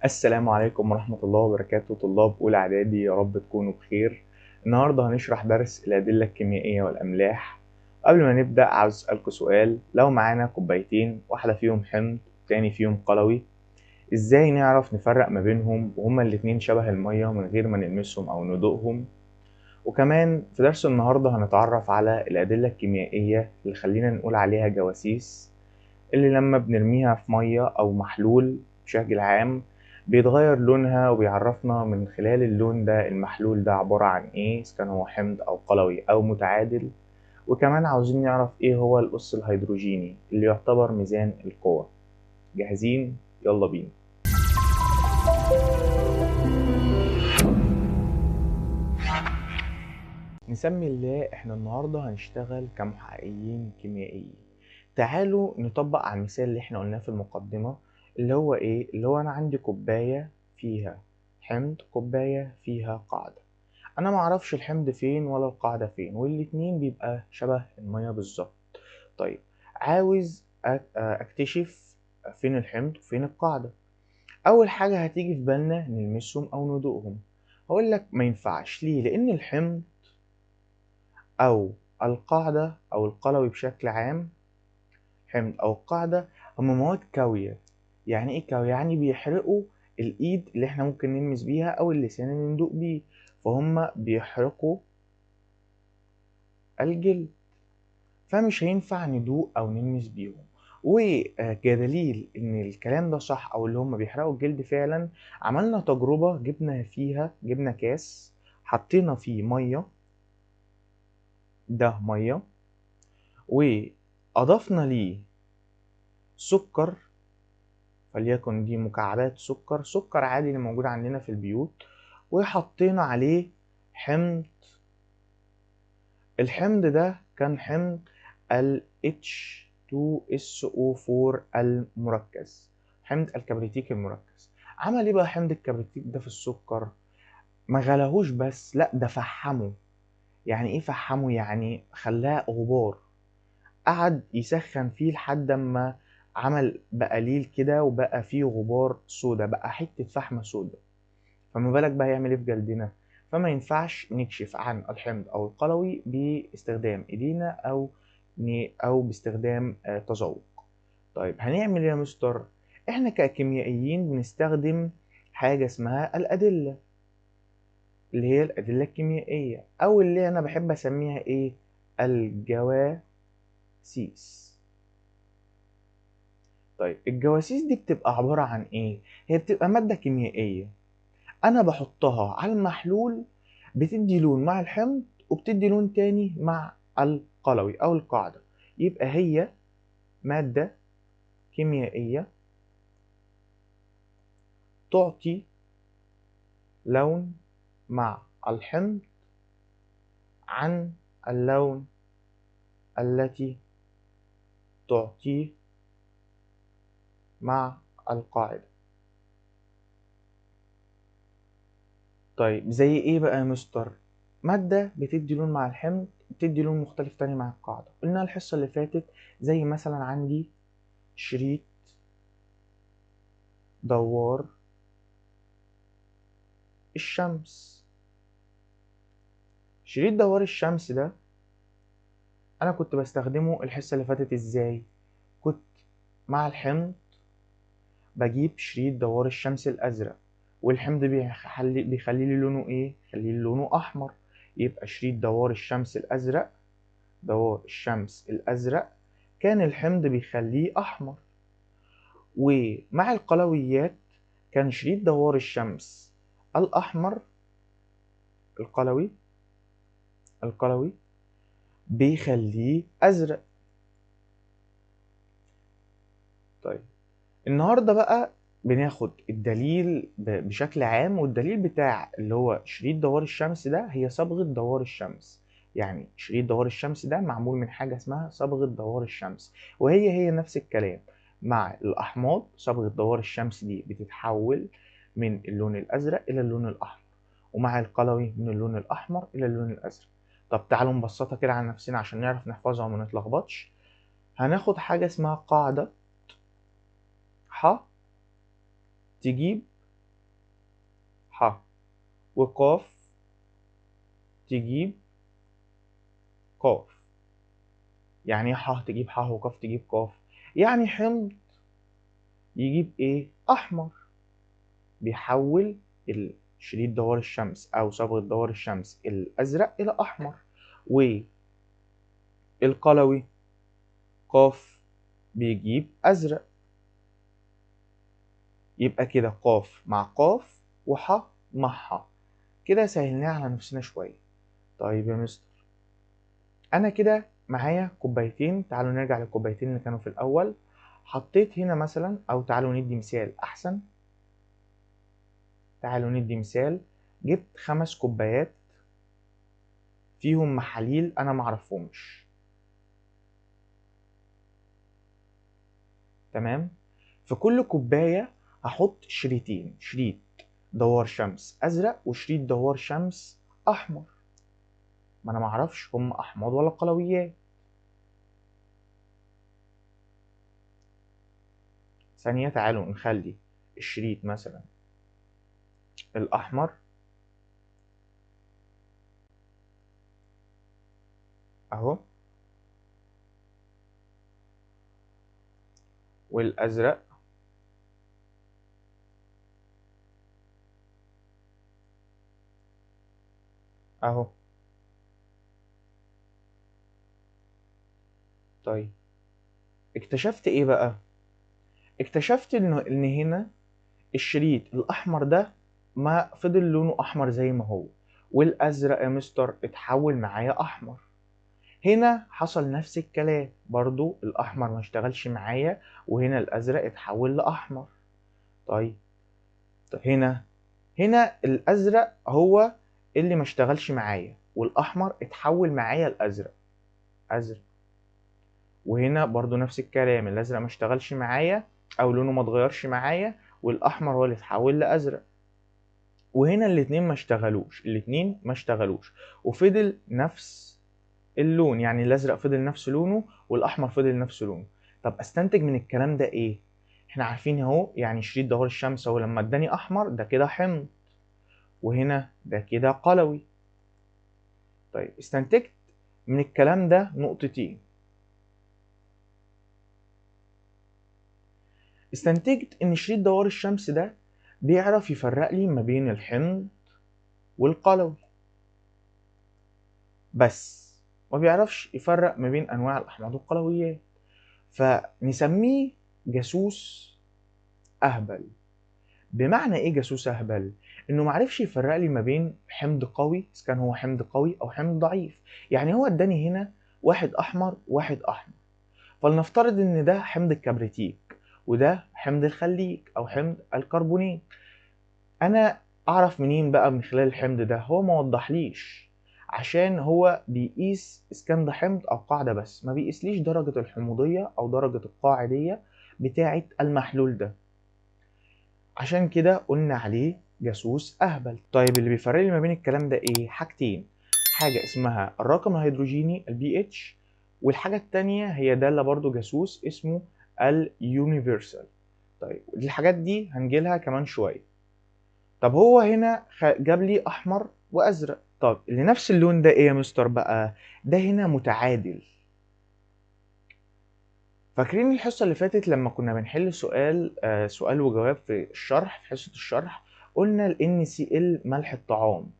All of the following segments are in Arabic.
السلام عليكم ورحمة الله وبركاته. طلاب أولى إعدادي، يا رب تكونوا بخير. النهاردة هنشرح درس الأدلة الكيميائية والأملاح. قبل ما نبدأ عاوز أسألكوا سؤال: لو معانا كوبايتين، واحدة فيهم حمض والتاني فيهم قلوي، إزاي نعرف نفرق ما بينهم وهما الاتنين شبه المية من غير ما نلمسهم أو ندوقهم؟ وكمان في درس النهاردة هنتعرف على الأدلة الكيميائية اللي خلينا نقول عليها جواسيس، اللي لما بنرميها في مية أو محلول بشكل عام بيتغير لونها، وبيعرفنا من خلال اللون ده المحلول ده عبارة عن إيه، إذا كان هو حمض أو قلوي أو متعادل. وكمان عاوزين نعرف إيه هو القص الهيدروجيني اللي يعتبر ميزان القوة. جاهزين؟ يلا بينا. نسمي الله، احنا النهاردة هنشتغل كمحققين كيميائيين. تعالوا نطبق على المثال اللي احنا قلناه في المقدمة، اللي هو ايه؟ اللي هو انا عندي كوباية فيها حمض، كوباية فيها قاعدة. انا معرفش الحمض فين ولا القاعدة فين، والاتنين بيبقى شبه المية بالظبط. طيب، عاوز اكتشف فين الحمض وفين القاعدة. اول حاجة هتيجي في بالنا نلمسهم او ندوقهم. هقول لك ما ينفعش. ليه؟ لان الحمض أو القاعدة أو القلوي بشكل عام، حمض أو القاعدة، هما مواد كاوية. يعني إيه كاوية؟ يعني بيحرقوا الإيد اللي إحنا ممكن نلمس بيها أو اللسان اللي ندوق بيه، فهم بيحرقوا الجلد، فمش هينفع ندوق أو نلمس بيهم. وكدليل إن الكلام ده صح أو اللي هما بيحرقوا الجلد فعلا، عملنا تجربة جبنا كاس، حطينا فيه مية، ده مية، وأضفنا ليه سكر، فليكن دي مكعبات سكر عادي اللي موجود عندنا في البيوت، وحطينا عليه حمض. الحمض ده كان حمض ال H2SO4 المركز، حمض الكبريتيك المركز. عمل ايه بقى حمض الكبريتيك ده في السكر؟ ما غلاهوش بس، لا ده فحمه. يعني ايه فحمه؟ يعني خلاه غبار، قعد يسخن فيه لحد ما عمل بقليل كده وبقى فيه غبار سودا، بقى حتة فحمة سودا. فما بالك بقى يعمل ايه في جلدنا؟ فما ينفعش نكشف عن الحمض او القلوي باستخدام ايدينا او باستخدام تذوق. طيب هنعمل ايه يا مستر؟ احنا ككيميائيين بنستخدم حاجة اسمها الأدلة، اللي هي الأدلة الكيميائية، أو اللي أنا بحب أسميها إيه؟ الجواسيس. طيب الجواسيس دي بتبقى عبارة عن إيه؟ هي بتبقى مادة كيميائية أنا بحطها على المحلول، بتدي لون مع الحمض وبتدي لون تاني مع القلوي أو القاعدة. يبقى هي مادة كيميائية تعطي لون مع الحمض عن اللون التي تعطيه مع القاعدة. طيب زي ايه بقى يا مستر؟ مادة بتدي لون مع الحمض، بتدي لون مختلف تاني مع القاعدة. قلنا الحصة اللي فاتت زي مثلا عندي شريط دوار الشمس. شريط دوار الشمس ده انا كنت بستخدمه الحصة اللي فاتت ازاي؟ كنت مع الحمض بجيب شريط دوار الشمس الازرق، والحمض بيخلي لي لونه ايه؟ بيخلي لي لونه احمر. يبقى شريط دوار الشمس الازرق، دوار الشمس الازرق، كان الحمض بيخليه احمر. ومع القلويات كان شريط دوار الشمس الاحمر، القلوي بيخليه ازرق. طيب النهارده بقى بناخد الدليل بشكل عام، والدليل بتاع اللي هو شريط دوار الشمس ده هي صبغة دوار الشمس. يعني شريط دوار الشمس ده معمول من حاجة اسمها صبغة دوار الشمس، وهي نفس الكلام. مع الأحماض صبغة دوار الشمس دي بتتحول من اللون الأزرق إلى اللون الأحمر، ومع القلوي من اللون الأحمر إلى اللون الأزرق. طب تعالوا نبسطها كده على نفسنا عشان نعرف نحفظها وما نتلخبطش. هناخد حاجة اسمها قاعدة ح تجيب ح وقاف تجيب قاف. يعني ايه ح تجيب ح وقاف تجيب قاف؟ يعني حمض يجيب ايه؟ احمر. بيحول شريط دوار الشمس او صبغة دوار الشمس الازرق الى احمر. والقلوي قاف بيجيب ازرق. يبقى كده قاف مع قاف وح مع ح. كده سهلناها على نفسنا شوية. طيب يا مستر، انا كده معايا كوبايتين. تعالوا نرجع للكوبايتين اللي كانوا في الاول. حطيت هنا مثلا، او تعالوا ندي مثال احسن. تعالوا ندي مثال. جبت 5 كوبايات فيهم محاليل انا معرفهمش. تمام. في كل كوباية هحط شريطين، شريط دوار شمس ازرق وشريط دوار شمس احمر. ما انا معرفش هم احماض ولا قلويات. ثانية، تعالوا نخلي الشريط مثلا الاحمر اهو، والازرق اهو. طيب، اكتشفت ايه بقى؟ اكتشفت ان هنا الشريط الاحمر ده ما فضل لونه احمر زي ما هو، والازرق يا مستر اتحول معايا احمر. هنا حصل نفس الكلام برضو، الاحمر ما اشتغلش معايا، وهنا الازرق اتحول لاحمر. طيب، هنا الازرق هو اللي ما اشتغلش معايا، والاحمر اتحول معايا الازرق ازرق. وهنا برضو نفس الكلام، الازرق ما اشتغلش معايا او لونه ما اتغيرش معايا، والاحمر هو اللي اتحول لازرق. وهنا الاتنين ما اشتغلوش وفضل نفس اللون، يعني الازرق فضل نفس لونه والاحمر فضل نفس لونه. طب استنتج من الكلام ده ايه؟ احنا عارفين اهو، يعني شريط ظهور الشمس اهو لما اداني احمر ده كده حمض، وهنا ده كده قلوي. طيب، استنتجت من الكلام ده نقطتين. استنتجت ان شريط دوار الشمس ده بيعرف يفرق لي ما بين الحمض والقلوي بس، ما بيعرفش يفرق ما بين انواع الاحماض والقلويات. فنسميه جاسوس اهبل. بمعنى ايه جاسوس اهبل؟ انه معرفش يفرق لي ما بين حمض قوي اذا كان هو حمض قوي او حمض ضعيف. يعني هو اداني هنا واحد احمر واحد احمر، فلنفترض ان ده حمض الكبريتيك وده حمض الخليك او حمض الكربونيك. انا اعرف منين بقى من خلال الحمض ده؟ هو ما وضحليش، عشان هو بيقيس اذا كان ده حمض او قاعده بس، ما بيقيسليش درجه الحموضيه او درجه القاعديه بتاعه المحلول ده. عشان كده قلنا عليه جاسوس اهبل. طيب، اللي بيفرق لي ما بين الكلام ده ايه؟ حاجتين. حاجه اسمها الرقم الهيدروجيني البي اتش، والحاجه التانيه هي داله برضو جاسوس اسمه اليونيفرسال. طيب، الحاجات دي هنجيلها كمان شويه. طب هو هنا جاب لي احمر وازرق. طب اللي نفس اللون ده ايه يا مستر بقى؟ ده هنا متعادل. فاكرين الحصة اللي فاتت لما كنا بنحل سؤال وجواب في الشرح، في حصة الشرح؟ قلنا ال NaCl ملح الطعام.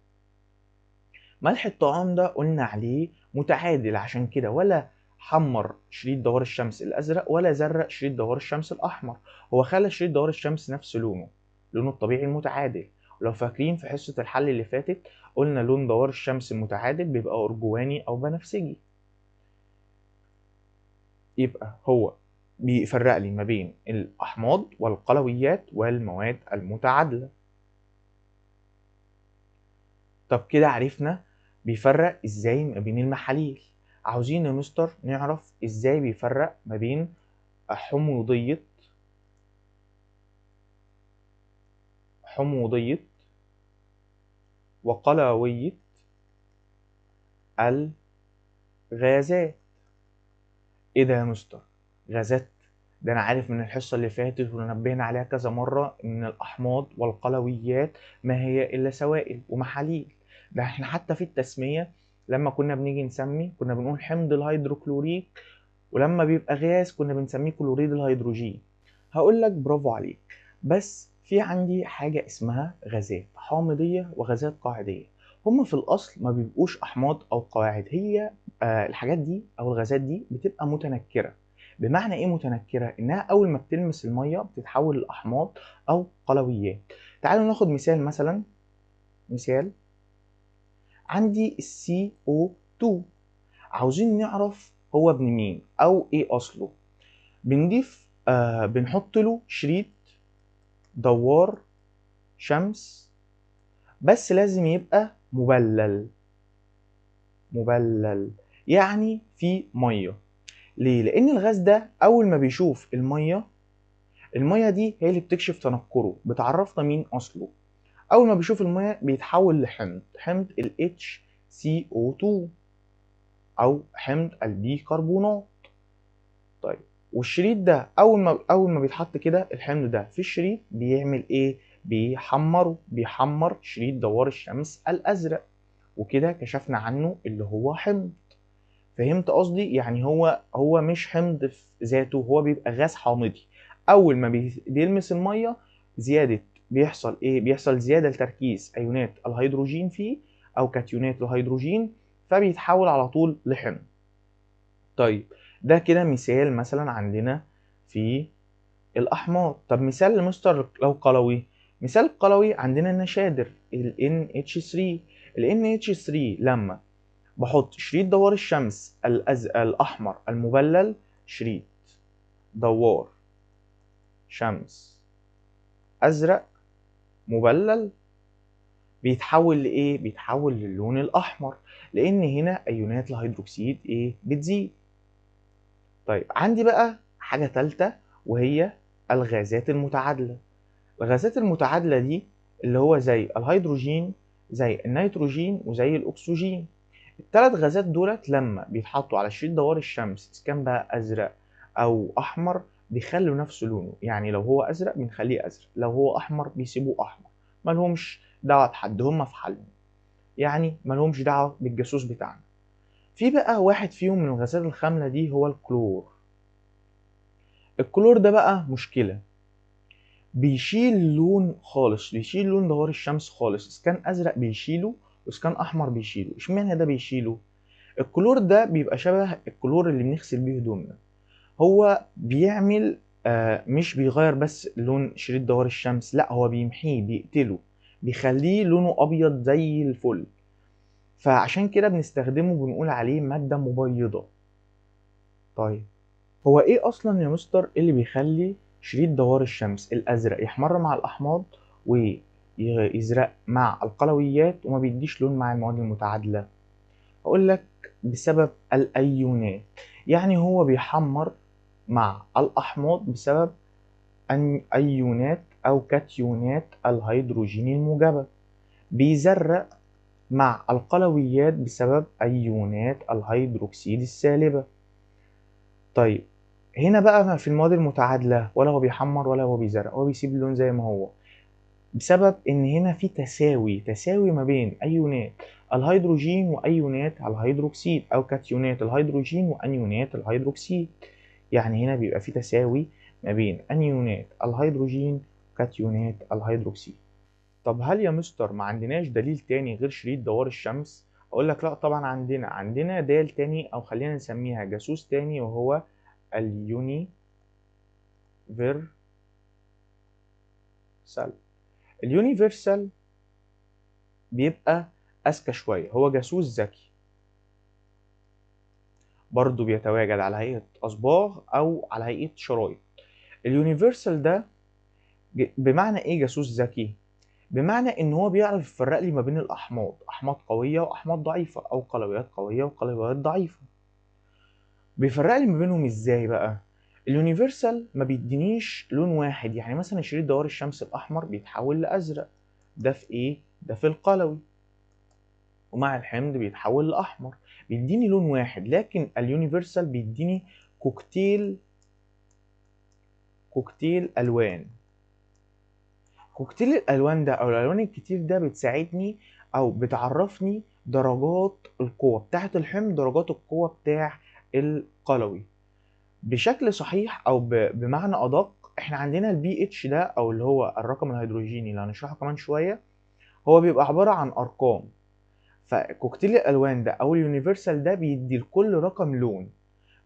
ملح الطعام ده قلنا عليه متعادل، عشان كده ولا حمر شريط دوار الشمس الازرق ولا زرق شريط دوار الشمس الاحمر. هو خلى شريط دوار الشمس نفس لونه الطبيعي المتعادل. ولو فاكرين في حصة الحل اللي فاتت قلنا لون دوار الشمس المتعادل بيبقى أرجواني أو بنفسجي. يبقى هو بيفرق لي ما بين الأحماض والقلويات والمواد المتعادلة. طب كده عرفنا بيفرق ازاي ما بين المحاليل. عاوزين يا مستر نعرف ازاي بيفرق ما بين حموضية وقلوية الغازات. ايه ده يا مستر؟ غازات؟ ده أنا عارف من الحصة اللي فاتت ونبهنا عليها كذا مرة إن الأحماض والقلويات ما هي إلا سوائل ومحاليل. ده إحنا حتى في التسمية لما كنا بنيجي نسمي كنا بنقول حمض الهيدروكلوريك، ولما بيبقى غاز كنا بنسميه كلوريد الهيدروجين. هقول لك برافو عليك، بس في عندي حاجة اسمها غازات حامضية وغازات قاعدية. هما في الأصل ما بيبقوش أحماض أو قواعد، هي الحاجات دي أو الغازات دي بتبقى متنكرة. بمعنى إيه متنكرة؟ إنها أول ما بتلمس المية بتتحول لأحماض أو قلويات. تعالوا ناخد مثال، مثلا مثال عندي ال CO2، عاوزين نعرف هو ابن مين أو إيه أصله. بنضيف بنحط له شريط دوار شمس، بس لازم يبقى مبلل. مبلل يعني في ميه. ليه؟ لان الغاز ده اول ما بيشوف الميه، الميه دي هي اللي بتكشف تنكره، بتعرفنا مين اصله. اول ما بيشوف الميه بيتحول لحمض، حمض ال HCO2 او حمض البيكربونات. طيب، والشريط ده اول ما بيتحط كده الحمض ده في الشريط بيعمل ايه؟ بيحمر شريط دوار الشمس الازرق، وكده كشفنا عنه اللي هو حمض. فهمت قصدي؟ يعني هو مش حمض في ذاته، هو بيبقى غاز حامضي. اول ما بيلمس الميه بيحصل ايه؟ بيحصل زياده لتركيز ايونات الهيدروجين فيه او كاتيونات الهيدروجين، فبيتحول على طول لحمض. طيب، ده كده مثال مثلا عندنا في الأحماض. طب مثال لمستر لو قلوي، مثال قلوي عندنا النشادر ال NH3. ال NH3 لما بحط شريط دوار الشمس الأحمر المبلل، شريط دوار شمس أزرق مبلل، بيتحول لإيه؟ بيتحول للون الأحمر، لأن هنا أيونات الهيدروكسيد إيه؟ بتزيد. طيب، عندي بقى حاجة تالتة وهي الغازات المتعادلة. الغازات المتعادلة دي اللي هو زي الهيدروجين، زي النيتروجين، وزي الأكسجين. الثلاث غازات دولت لما بيتحطوا على شريط دوار الشمس، إذا كان بقى أزرق أو أحمر، بيخلوا نفس لونه. يعني لو هو أزرق بنخليه أزرق، لو هو أحمر بيسيبوه أحمر. ملهمش دعوة بحد، هم في حالهم، يعني ملهمش دعوة بالجاسوس بتاعنا. في بقى واحد فيهم من الغازات الخاملة دي هو الكلور. الكلور ده بقى مشكلة، بيشيل لون خالص، بيشيل لون دوار الشمس خالص. إذا كان أزرق بيشيله، وإذا كان أحمر بيشيله. اشمعنى ده بيشيله؟ الكلور ده بيبقى شبه الكلور اللي بنغسل بيه هدومنا. هو بيعمل مش بيغير بس لون شريط دوار الشمس، لا هو بيمحيه، بيقتله، بيخليه لونه أبيض زي الفل. فعشان كده بنستخدمه، بنقول عليه مادة مبيضة. طيب، هو ايه اصلا يا مستر اللي بيخلي شريط دوار الشمس الازرق يحمر مع الاحماض ويزرق مع القلويات وما بيديش لون مع المواد المتعادله؟ اقول لك بسبب الايونات. يعني هو بيحمر مع الاحماض بسبب ايونات او كاتيونات الهيدروجين الموجبه، بيزرق مع القلويات بسبب ايونات الهيدروكسيد السالبه. طيب، هنا بقى في المواد المتعادلة ولا هو بيحمر ولا هو بيزرق، هو بيسيب اللون زي ما هو، بسبب ان هنا في تساوي ما بين ايونات الهيدروجين وايونات الهيدروكسيد، او كاتيونات الهيدروجين وانيونات الهيدروكسيد. يعني هنا بيبقى في تساوي ما بين انيونات الهيدروجين وكاتيونات الهيدروكسيد. طب هل يا مستر ما عندناش دليل تاني غير شريط دوار الشمس؟ اقول لك لا طبعا، عندنا دليل تاني، او خلينا نسميها جاسوس تاني، وهو اليونيفرسال. اليونيفرسال بيبقى اذكى شويه، هو جاسوس ذكي، برضه بيتواجد على هيئه اصباغ او على هيئه شرايط. اليونيفرسال ده بمعنى ايه جاسوس ذكي؟ بمعنى ان هو بيعرف يفرق لي ما بين الاحماض، احماض قويه واحماض ضعيفه، او قلويات قويه وقلويات ضعيفه. بيفرق لي ما بينهم ازاي بقى؟ اليونيفرسال ما بيدينيش لون واحد. يعني مثلا شريط دوار الشمس الاحمر بيتحول لازرق، ده في ايه؟ ده في القلوي، ومع الحمض بيتحول لاحمر، بيديني لون واحد. لكن اليونيفرسال بيديني كوكتيل كوكتيل ألوان. كوكتيل الألوان ده أو الألوان الكتير ده بتساعدني أو بتعرفني درجات القوة بتاعة الحمض، درجات القوة بتاع القلوي بشكل صحيح أو بمعنى أدق. احنا عندنا البي اتش ده أو اللي هو الرقم الهيدروجيني اللي هنشرحه كمان شوية، هو بيبقى عبارة عن أرقام. فكوكتيل الألوان ده أو اليونيفرسال ده بيدي لكل رقم لون،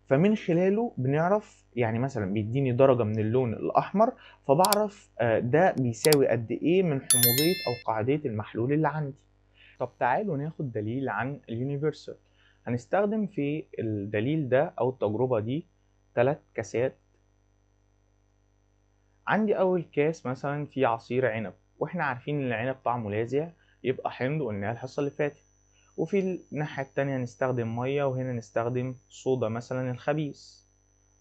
فمن خلاله بنعرف يعني مثلا بيديني درجة من اللون الأحمر، فبعرف ده بيساوي قد إيه من حموضية أو قاعدية المحلول اللي عندي. طب تعالوا ناخد دليل عن اليونيفرسال. هنستخدم في الدليل ده أو التجربة دي 3 كاسات. عندي أول كاس مثلا فيه عصير عنب، وإحنا عارفين إن العنب طعمه لاذع، يبقى حمض، قلناها الحصة اللي فاتت. وفي الناحية التانية نستخدم مية، وهنا نستخدم صودا مثلا الخبيث،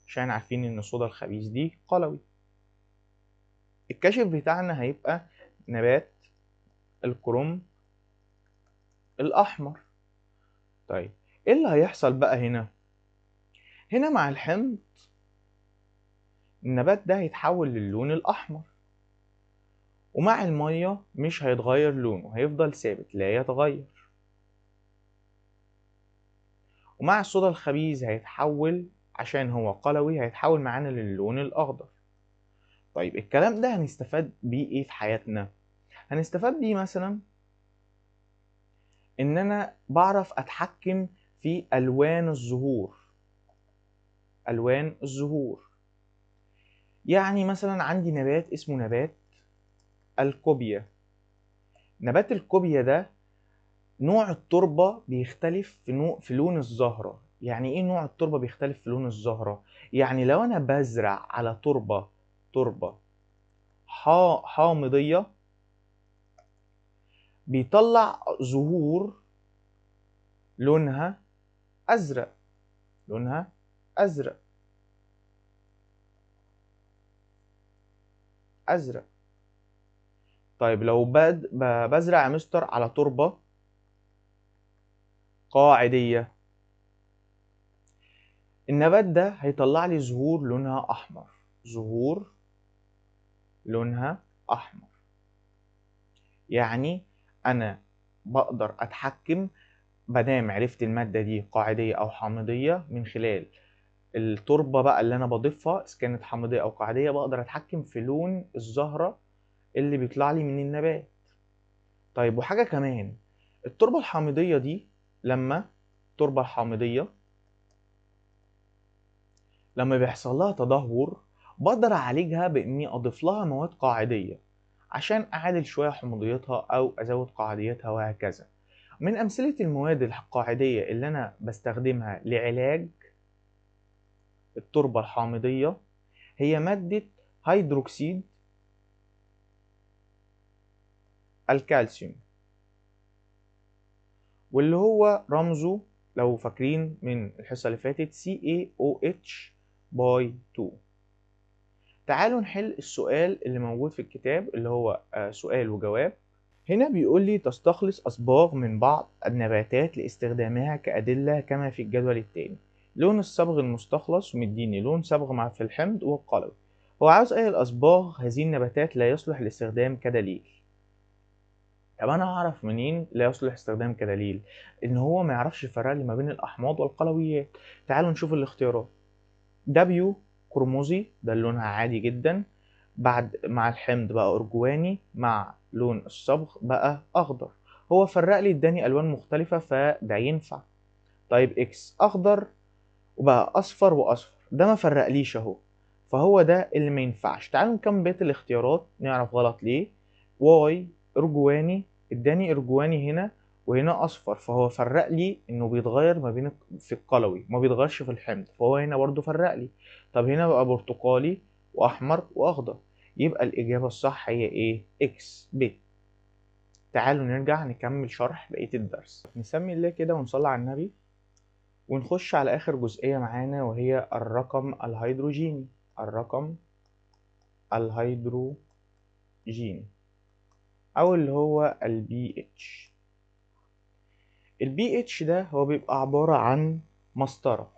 عشان عارفين ان الصودا الخبيث دي قلوي. الكاشف بتاعنا هيبقى نبات الكرنب الأحمر. طيب ايه اللي هيحصل بقى هنا؟ هنا مع الحمض النبات ده هيتحول للون الأحمر، ومع المية مش هيتغير لونه، هيفضل ثابت لا يتغير. ومع الصودا الخبيث هيتحول، عشان هو قلوي، هيتحول معانا للون الأخضر. طيب الكلام ده هنستفاد بيه ايه في حياتنا؟ هنستفاد بيه مثلا ان انا بعرف اتحكم في الوان الزهور. الوان الزهور يعني مثلا عندي نبات اسمه نبات الكوبيا. نبات الكوبيا ده نوع التربة بيختلف في لون الزهرة. يعني ايه نوع التربة بيختلف في لون الزهرة؟ يعني لو انا بزرع على تربة حامضية، بيطلع زهور لونها ازرق، لونها ازرق ازرق. طيب لو بزرع يا مستر على تربة قاعدية، النبات ده هيطلع لي زهور لونها أحمر، زهور لونها أحمر. يعني أنا بقدر أتحكم مادام عرفت المادة دي قاعدية أو حامضية من خلال التربة بقى اللي أنا بضيفها، إذا كانت حامضية أو قاعدية، بقدر أتحكم في لون الزهرة اللي بيطلع لي من النبات. طيب وحاجة كمان، التربة الحامضية دي التربة الحامضية لما بيحصل لها تدهور، بقدر أعالجها بإني أضيف لها مواد قاعدية عشان أعادل شوية حموضيتها أو أزود قاعديتها وهكذا. من أمثلة المواد القاعدية اللي أنا بستخدمها لعلاج التربة الحامضية هي مادة هيدروكسيد الكالسيوم، واللي هو رمزه لو فاكرين من الحصة اللي فاتت CaOH باي 2. تعالوا نحل السؤال اللي موجود في الكتاب اللي هو سؤال وجواب. هنا بيقول لي تستخلص أصباغ من بعض النباتات لاستخدامها كأدلة كما في الجدول التالي. لون الصبغ المستخلص، ومديني لون صبغ مع في الحمض والقلوي. هو عاوز أي الأصباغ هذه النباتات لا يصلح الاستخدام كدليل. طب أنا هعرف منين لا يصلح استخدام كدليل؟ إن هو ما يعرفش يفرق لي ما بين الأحماض والقلويات. تعالوا نشوف الاختيارات. دبليو كرمزي ده لونها عادي جدا، بعد مع الحمض بقى أرجواني، مع لون الصبغ بقى أخضر. هو فرق لي اداني ألوان مختلفة فده ينفع. طيب إكس أخضر وبقى أصفر وأصفر، ده ما فرقليش أهو، فهو ده اللي ما ينفعش. تعالوا نكمل بقية الاختيارات نعرف غلط ليه. واي أرجواني اداني أرجواني هنا وهنا أصفر، فهو فرق لي إنه بيتغير ما بين في القلوي، ما بيتغيرش في الحمض، فهو هنا برضو فرق لي. طب هنا بقى برتقالي وأحمر وأخضر، يبقى الإجابة الصح هي إيه؟ إكس ب. تعالوا نرجع نكمل شرح بقية الدرس. نسمي الله كده ونصلي على النبي، ونخش على آخر جزئية معانا وهي الرقم الهيدروجيني. الرقم الهيدروجيني أو اللي هو البي اتش. البي اتش ده هو بيبقى عبارة عن مسطرة.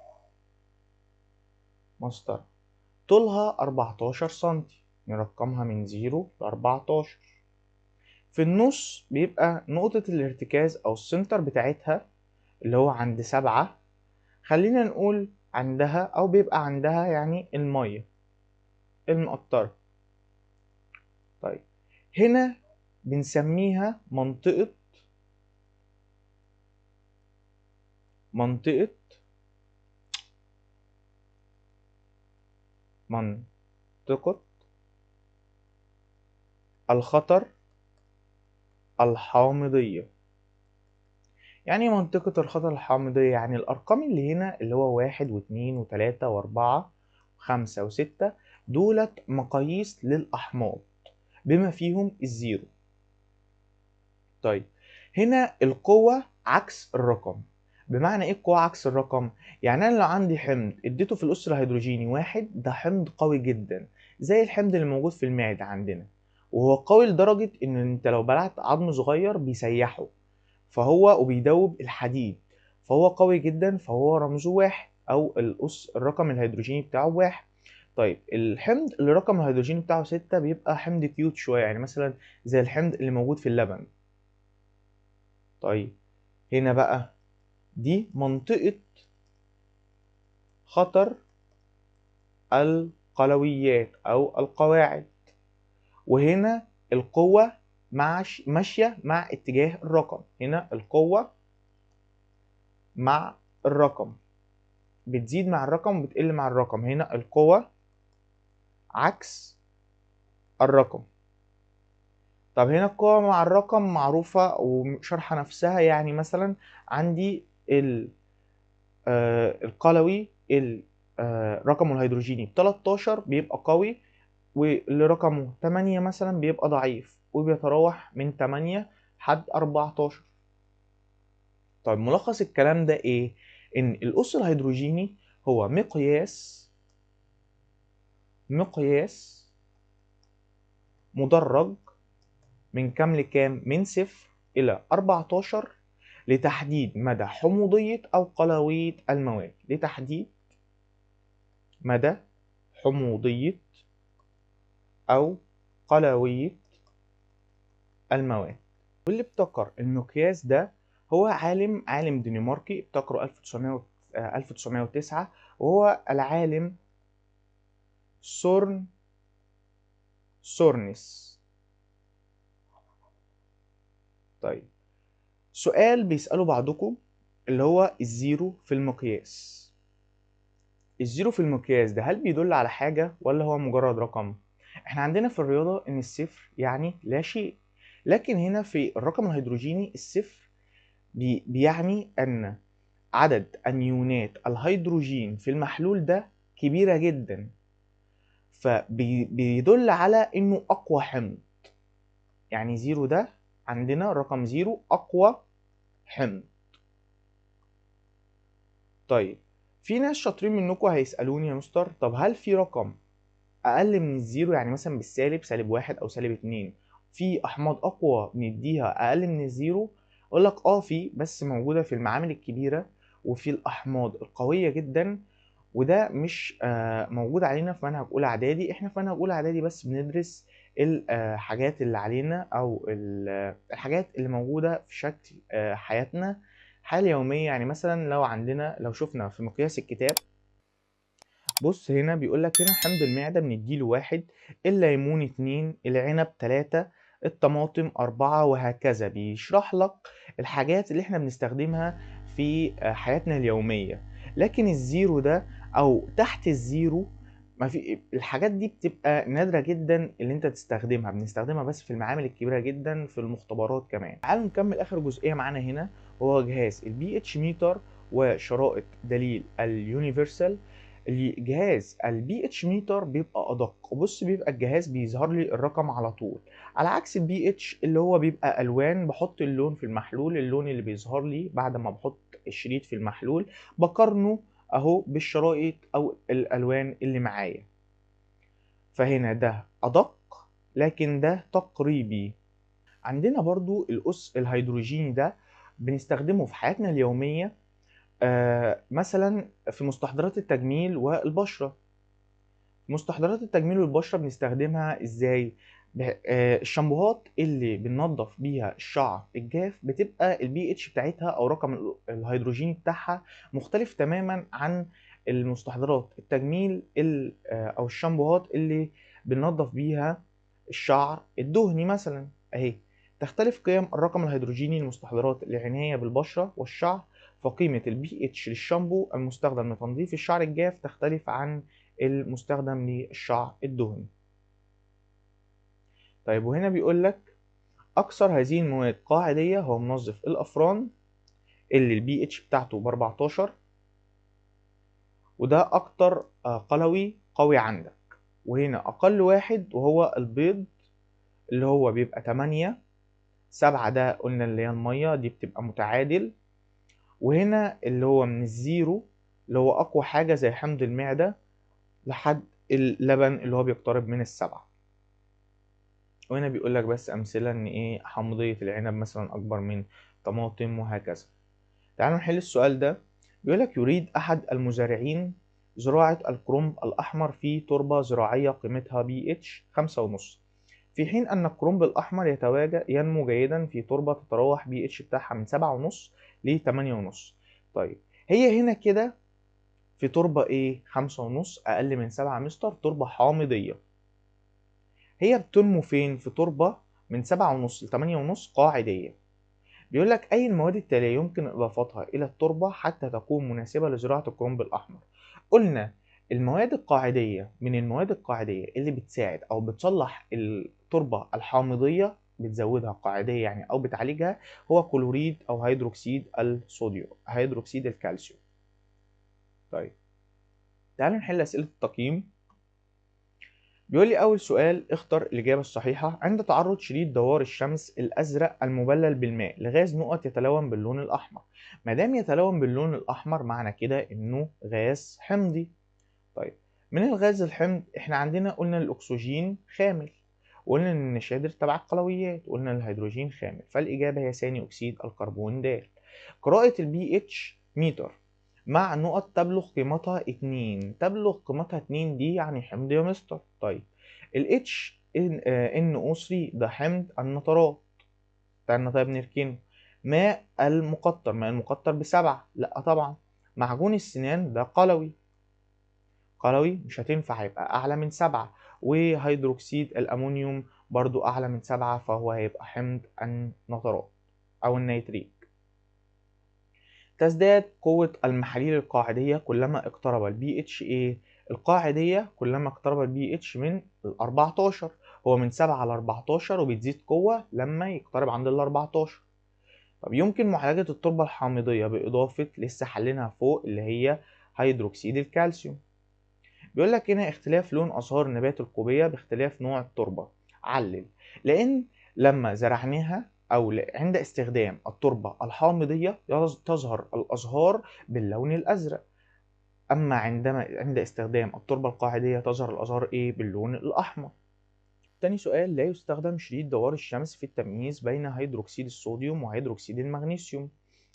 طولها 14 سنتي، نرقمها من 0 ل 14. في النص بيبقى نقطة الارتكاز أو السنتر بتاعتها اللي هو عند 7. خلينا نقول عندها أو بيبقى عندها يعني المية المقطرة. طيب هنا بنسميها منطقة الخطر الحامضية. يعني إيه منطقة الخطر الحامضية؟ يعني الأرقام اللي هنا اللي هو 1 و2 و3 و4 و5 و6 دولت مقاييس للأحماض بما فيهم الزيرو. طيب هنا القوة عكس الرقم. بمعنى ايه القوة عكس الرقم؟ يعني انا لو عندي حمض اديته في الأس الهيدروجيني 1 ده حمض قوي جدا زي الحمض اللي موجود في المعدة عندنا، وهو قوي لدرجة ان انت لو بلعت عظم صغير بيسيحه، فهو وبيدوب الحديد، فهو قوي جدا، فهو رمزه 1 او الرقم الهيدروجيني بتاعه 1. طيب الحمض اللي الرقم الهيدروجيني بتاعه 6 بيبقى حمض كيوت شوية، يعني مثلا زي الحمض اللي موجود في اللبن. طيب هنا بقى دي منطقة خطر القلويات أو القواعد، وهنا القوة ماشية مع اتجاه الرقم. هنا القوة مع الرقم بتزيد مع الرقم وبتقل مع الرقم. هنا القوة عكس الرقم. طب هنا القوة مع الرقم معروفة وشرحة نفسها، يعني مثلا عندي القلوي رقمه الهيدروجيني ب 13 بيبقى قوي، واللي رقمه 8 مثلا بيبقى ضعيف، وبيتراوح من 8 لحد 14. طيب ملخص الكلام ده ايه؟ ان الأس الهيدروجيني هو مقياس مدرج من كام لكام؟ من 0 إلى 14 لتحديد مدى حموضية أو قلوية المواد. لتحديد مدى حموضية أو قلوية المواد. واللي ابتكر المقياس ده هو عالم دنماركي ابتكره 1909، وهو العالم سورنس. طيب سؤال بيسأله بعضكم اللي هو الزيرو في المقياس. الزيرو في المقياس ده هل بيدل على حاجة ولا هو مجرد رقم؟ احنا عندنا في الرياضة ان الصفر يعني لا شيء، لكن هنا في الرقم الهيدروجيني الصفر بيعني ان عدد انيونات الهيدروجين في المحلول ده كبيرة جدا، فبيدل على انه اقوى حمض. يعني زيرو ده عندنا رقم زيرو اقوى حمض. طيب في ناس شاطرين منكم هيسألوني يا مستر، طب هل في رقم اقل من الزيرو، يعني مثلا بالسالب سالب 1 او سالب 2 في احماض اقوى بنديها اقل من الزيرو؟ اقول لك اه في، بس موجوده في المعامل الكبيره وفي الاحماض القويه جدا، وده مش موجود علينا في منهج اولى اعدادي. احنا في منهج اولى اعدادي بس بندرس الحاجات اللي علينا او الحاجات اللي موجوده في شكل حياتنا الحياه اليوميه. يعني مثلا لو شفنا في مقياس الكتاب، بص هنا بيقول لك هنا حمض المعدة بنديله 1، الليمون 2، العنب 3، الطماطم 4، وهكذا. بيشرح لك الحاجات اللي احنا بنستخدمها في حياتنا اليومية. لكن الزيرو ده او تحت الزيرو ما في، الحاجات دي بتبقى نادرة جدا اللي انت تستخدمها، بنستخدمها بس في المعامل الكبيرة جدا في المختبرات كمان. تعالوا نكمل اخر جزئية معانا هنا، وهو جهاز البي اتش ميتر وشرائط دليل اليونيفرسال. الجهاز البي اتش ميتر بيبقى ادق، وبص بيبقى الجهاز بيظهر لي الرقم على طول، على عكس البي اتش اللي هو بيبقى الوان. بحط اللون في المحلول، اللون اللي بيظهر لي بعد ما بحط الشريط في المحلول بقارنه اهو بالشرائط او الالوان اللي معايا. فهنا ده ادق لكن ده تقريبي. عندنا برضو الأس الهيدروجيني ده بنستخدمه في حياتنا اليومية، مثلا في مستحضرات التجميل والبشرة. مستحضرات التجميل للبشرة بنستخدمها ازاي؟ الشامبوهات اللي بننضف بيها الشعر الجاف بتبقى البي اتش بتاعتها او رقم الهيدروجيني بتاعها مختلف تماما عن المستحضرات التجميل او الشامبوهات اللي بننضف بيها الشعر الدهني مثلا اهي. تختلف قيم الرقم الهيدروجيني للمستحضرات العناية بالبشرة والشعر، فقيمة البي اتش للشامبو المستخدم لتنظيف الشعر الجاف تختلف عن المستخدم للشعر الدهني. طيب وهنا بيقول لك أكثر هذه المواد قاعدية هو منظف الأفران اللي البي اتش بتاعته ب 14، وده أكتر قوي عندك. وهنا أقل واحد وهو البيض اللي هو بيبقى 8. 7 ده قلنا اللي هي المية دي بتبقى متعادل. وهنا اللي هو من الزيرو اللي هو أقوى حاجة زي حمض المعدة لحد اللبن اللي هو بيقترب من السبعة. وهنا بيقول لك بس أمثلة إن إيه حمضية العنب مثلا أكبر من طماطم وهكذا. تعالوا نحل السؤال ده. بيقول لك يريد أحد المزارعين زراعة الكرنب الأحمر في تربة زراعية قيمتها بي اتش 5.5، في حين أن الكرنب الأحمر ينمو جيدا في تربة تتراوح بي اتش بتاعها من 7.5 ل 8.5. طيب هي هنا كده في تربة إيه 5.5 أقل من 7 مستر، تربة حامضية. هي بتنمو فين؟ في تربة من 7.5 ل 8.5 قاعدية. بيقول لك أي المواد التالية يمكن إضافتها إلى التربة حتى تكون مناسبة لزراعة الكرنب الأحمر؟ قلنا المواد القاعدية من المواد القاعدية اللي بتساعد أو بتصلح التربة الحامضية، بتزودها قاعدية يعني أو بتعالجها، هو كلوريد أو هيدروكسيد الصوديوم، هيدروكسيد الكالسيوم. طيب تعالوا نحل أسئلة التقييم. بيقول لي أول سؤال اختر الإجابة الصحيحة. عند تعرض شديد دوار الشمس الأزرق المبلل بالماء لغاز نقط يتلون باللون الأحمر. ما دام يتلون باللون الأحمر معنى كده إنه غاز حمضي. طيب من الغاز الحمض إحنا عندنا قلنا الأكسجين خامل، وقلنا إن النشادر تبع القلويات، وقلنا الهيدروجين خامل، فالإجابة هي ثاني أكسيد الكربون د. قراءة البي اتش متر مع نقط تبلغ قيمتها 2. تبلغ قيمتها 2 دي يعني حمض يا مستر. طيب ال H NO3 ده حمض النترات بتاع النتاية بنركنه. ماء المقطر، ماء المقطر ب7 لا طبعا. معجون السنان ده قلوي، قلوي مش هتنفع هيبقى أعلى من 7. وهيدروكسيد الأمونيوم برضو أعلى من 7 فهو هيبقى حمض النترات أو النيتريت. تزداد قوة المحاليل القاعدية كلما اقترب البي اتش ايه القاعدية، كلما اقترب البي اتش من ال 14. هو من 7 ل 14 وبتزيد قوة لما يقترب عند ال 14. طب يمكن معالجة التربة الحامضية بإضافة لسه حلينها فوق اللي هي هيدروكسيد الكالسيوم. بيقول لك هنا اختلاف لون أزهار النبات القوبية باختلاف نوع التربة. علل. لأن لما زرعناها أو عند استخدام التربة الحامضية تظهر الأزهار باللون الأزرق، أما عند استخدام التربة القاعدية تظهر الأزهار إيه باللون الأحمر. تاني سؤال، لا يستخدم شريط دوار الشمس في التمييز بين هيدروكسيد الصوديوم وهيدروكسيد المغنيسيوم.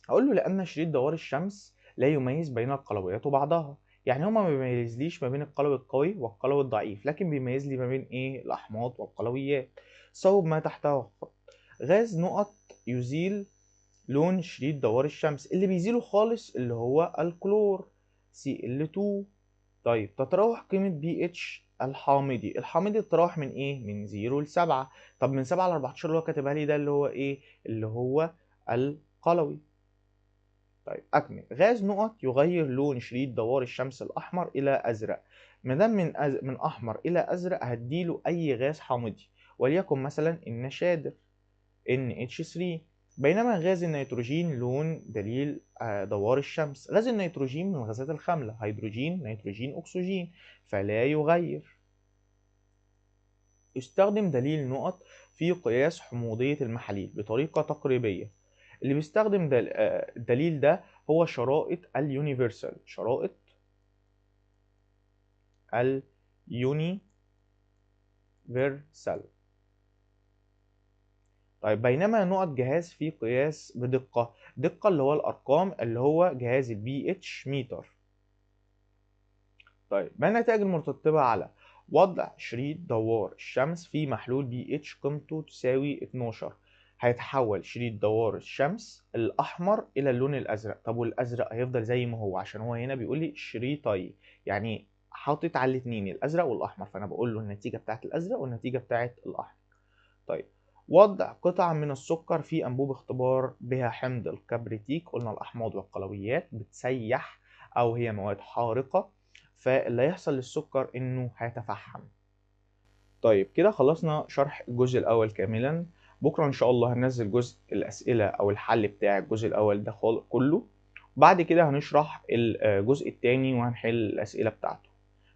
هقول له لأن شريط دوار الشمس لا يميز بين القلويات وبعضها. يعني هما ما بيميزليش ما بين القلوي القوي والقلوي الضعيف، لكن بيميز لي ما بين ايه الأحماض والقلويات. صوب ما تحته خط. غاز نقط يزيل لون شريط دوار الشمس، اللي بيزيله خالص اللي هو الكلور Cl2. طيب تتراوح قيمة بي اتش الحامضي تتراوح من ايه؟ من 0 ل 7. طب من 7 ل 14 اللي هو كاتبها لي ده اللي هو ايه؟ اللي هو القلوي. طيب أكمل. غاز نقط يغير لون شريط دوار الشمس الأحمر إلى أزرق. ما دام من أحمر إلى أزرق هديله أي غاز حامضي، وليكن مثلا النشادر NH3. بينما غاز النيتروجين لون دليل دوار الشمس. غاز النيتروجين من الغازات الخاملة، هيدروجين نيتروجين أكسجين، فلا يغير. يستخدم دليل نقط في قياس حموضية المحاليل بطريقة تقريبية. اللي بيستخدم الدليل ده هو شرائط اليونيفرسال، شرائط اليونيفرسال. طيب بينما نقط جهاز في قياس بدقة، دقة اللي هو الأرقام اللي هو جهاز البي اتش متر. طيب ما النتائج المترتبة على وضع شريط دوار الشمس في محلول pH قيمته تساوي 12، هيتحول شريط دوار الشمس الأحمر إلى اللون الأزرق. طب والأزرق هيفضل زي ما هو عشان هو هنا بيقول لي شريطي، يعني حاطط على الاتنين الأزرق والأحمر، فأنا بقول له النتيجة بتاعت الأزرق والنتيجة بتاعت الأحمر. طيب، وضع قطع من السكر في أنبوب اختبار بها حمض الكبريتيك. قلنا الأحماض والقلويات بتسيح أو هي مواد حارقة، فاللي هيحصل للسكر إنه هيتفحم. طيب كده خلصنا شرح الجزء الأول كاملا. بكرة إن شاء الله هننزل جزء الأسئلة أو الحل بتاع الجزء الأول ده كله. بعد كده هنشرح الجزء التاني وهنحل الأسئلة بتاعته.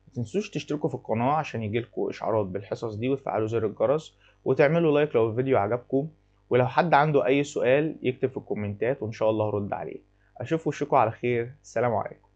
متنسوش تشتركوا في القناة عشان يجيلكوا إشعارات بالحصص دي، وتفعلوا زر الجرس، وتعملوا لايك لو الفيديو عجبكم. ولو حد عنده أي سؤال يكتب في الكومنتات وإن شاء الله هرد عليه. أشوف وشكوا على خير. السلام عليكم.